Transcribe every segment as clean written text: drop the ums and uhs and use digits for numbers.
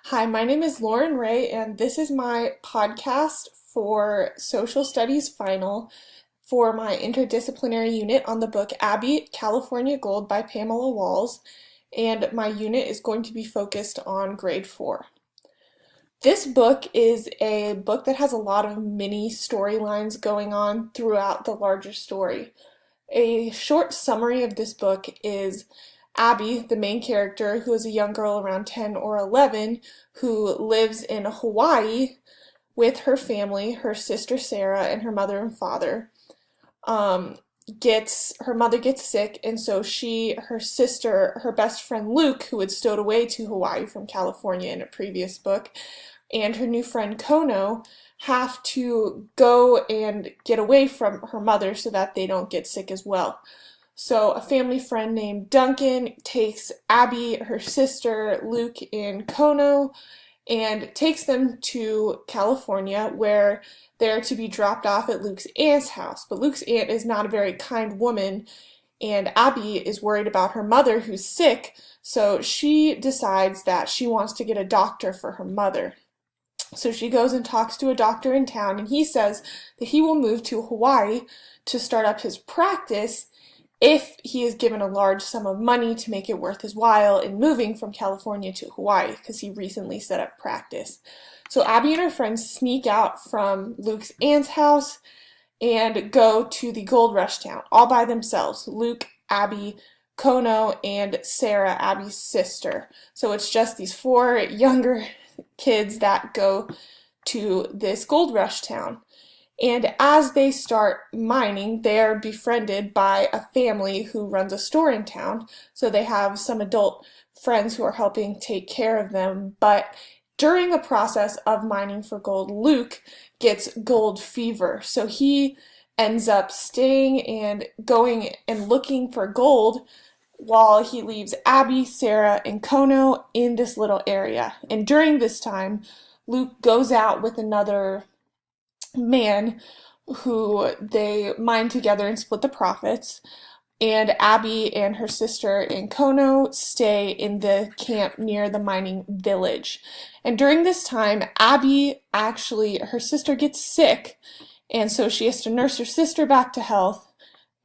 Hi, my name is LWray, and this is my podcast for Social Studies Final for my interdisciplinary unit on the book Abby, California Gold by Pamela Walls, and my unit is going to be focused on grade 4. This book is a book that has a lot of mini storylines going on throughout the larger story. A short summary of this book is Abby, the main character, who is a young girl around 10 or 11, who lives in Hawaii with her family, her sister Sarah, and her mother and father. Her mother gets sick, and so her sister, her best friend Luke, who had stowed away to Hawaii from California in a previous book, and her new friend Kono have to go and get away from her mother so that they don't get sick as well. So a family friend named Duncan takes Abby, her sister, Luke, and Kono and takes them to California where they're to be dropped off at Luke's aunt's house. But Luke's aunt is not a very kind woman, and Abby is worried about her mother who's sick, so she decides that she wants to get a doctor for her mother. So she goes and talks to a doctor in town, and he says that he will move to Hawaii to start up his practice if he is given a large sum of money to make it worth his while in moving from California to Hawaii, because he recently set up practice. So Abby and her friends sneak out from Luke's aunt's house and go to the Gold Rush town all by themselves. Luke, Abby, Kono, and Sarah, Abby's sister. So it's just these 4 younger kids that go to this gold rush town. And as they start mining, they are befriended by a family who runs a store in town. So they have some adult friends who are helping take care of them. But during the process of mining for gold, Luke gets gold fever. So he ends up staying and going and looking for gold while he leaves Abby, Sarah, and Kono in this little area. And during this time, Luke goes out with another man who they mine together and split the profits. And Abby and her sister and Kono stay in the camp near the mining village. And during this time, her sister gets sick, and so she has to nurse her sister back to health.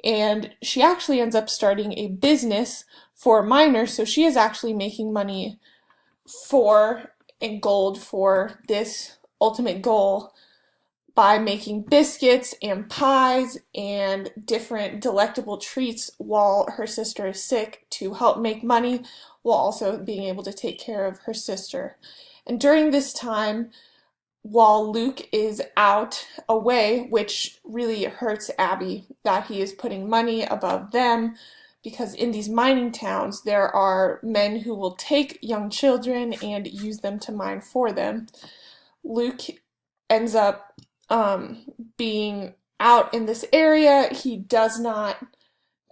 And she actually ends up starting a business for miners, so she is actually making money in gold for this ultimate goal by making biscuits and pies and different delectable treats while her sister is sick to help make money while also being able to take care of her sister. And during this time, while Luke is out away, which really hurts Abby, that he is putting money above them, because in these mining towns there are men who will take young children and use them to mine for them. Luke ends up being out in this area. He does not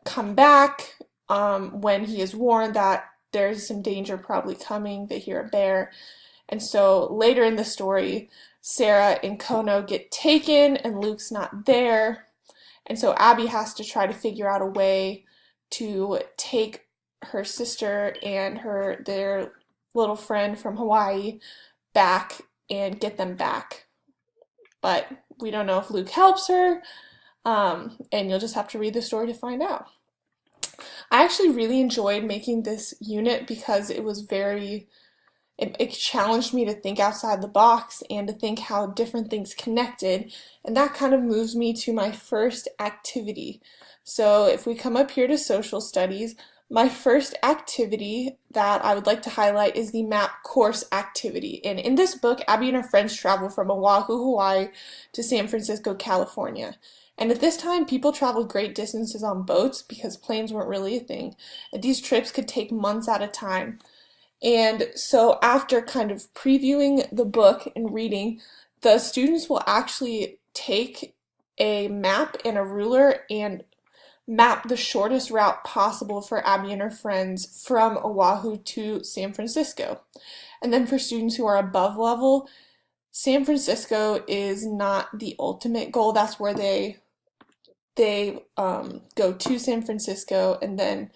come back when he is warned that there's some danger probably coming. They hear a bear. And so later in the story, Sarah and Kono get taken and Luke's not there. And so Abby has to try to figure out a way to take her sister and their little friend from Hawaii back and get them back. But we don't know if Luke helps her, and you'll just have to read the story to find out. I actually really enjoyed making this unit because it challenged me to think outside the box and to think how different things connected, and that kind of moves me to my first activity. So if we come up here to social studies, my first activity that I would like to highlight is the map course activity. And in this book, Abby and her friends travel from Oahu, Hawaii to San Francisco, California. And at this time, people traveled great distances on boats because planes weren't really a thing. And these trips could take months at a time. And so after kind of previewing the book and reading, the students will actually take a map and a ruler and map the shortest route possible for Abby and her friends from Oahu to San Francisco. And then for students who are above level, San Francisco is not the ultimate goal. That's where they go to San Francisco and then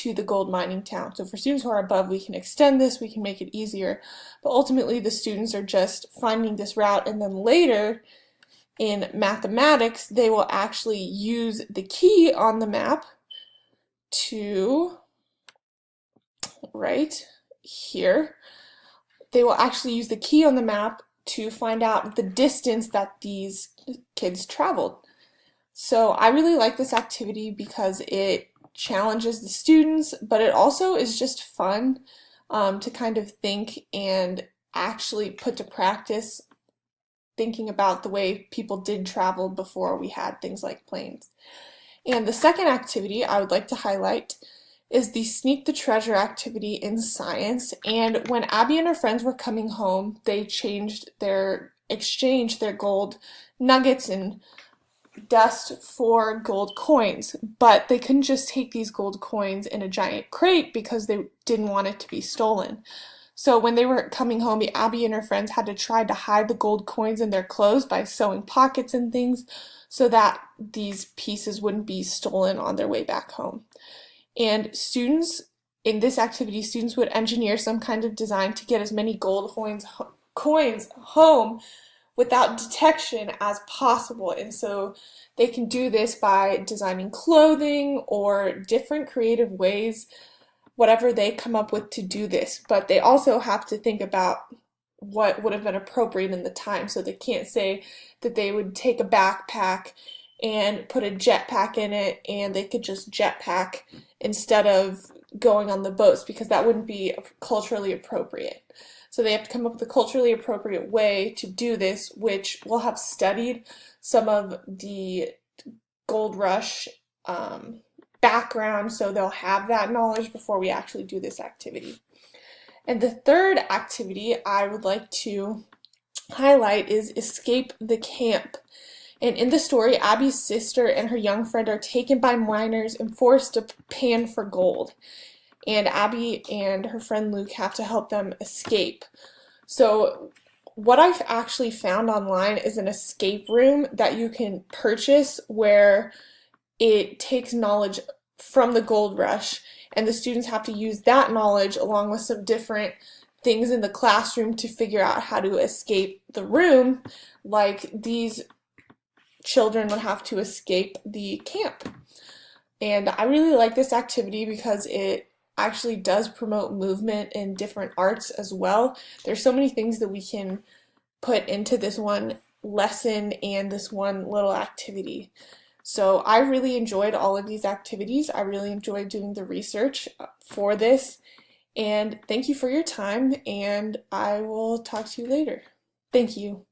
to the gold mining town. So for students who are above, we can extend this, we can make it easier, but ultimately the students are just finding this route, and then later in mathematics, they will actually use the key on the map to, right here, they will actually use the key on the map to find out the distance that these kids traveled. So I really like this activity because it challenges the students, but it also is just fun to kind of think and actually put to practice thinking about the way people did travel before we had things like planes. And the second activity I would like to highlight is the Sneak the Treasure activity in science. And when Abby and her friends were coming home, they exchanged their gold nuggets and dust for gold coins, but they couldn't just take these gold coins in a giant crate because they didn't want it to be stolen. So when they were coming home, Abby and her friends had to try to hide the gold coins in their clothes by sewing pockets and things so that these pieces wouldn't be stolen on their way back home. And students, in this activity, students would engineer some kind of design to get as many gold coins home without detection as possible. And so they can do this by designing clothing or different creative ways, whatever they come up with to do this. But they also have to think about what would have been appropriate in the time. So they can't say that they would take a backpack and put a jetpack in it and they could just jetpack instead of going on the boats, because that wouldn't be culturally appropriate. So they have to come up with a culturally appropriate way to do this, which will have studied some of the gold rush background, so they'll have that knowledge before we actually do this activity. And the third activity I would like to highlight is Escape the Camp. And in the story, Abby's sister and her young friend are taken by miners and forced to pan for gold. And Abby and her friend Luke have to help them escape. So what I've actually found online is an escape room that you can purchase where it takes knowledge from the gold rush, and the students have to use that knowledge along with some different things in the classroom to figure out how to escape the room, like these children would have to escape the camp. And I really like this activity because it actually does promote movement in different arts as well. There's so many things that we can put into this one lesson and this one little activity. So I really enjoyed all of these activities. I really enjoyed doing the research for this. And thank you for your time, and I will talk to you later. Thank you.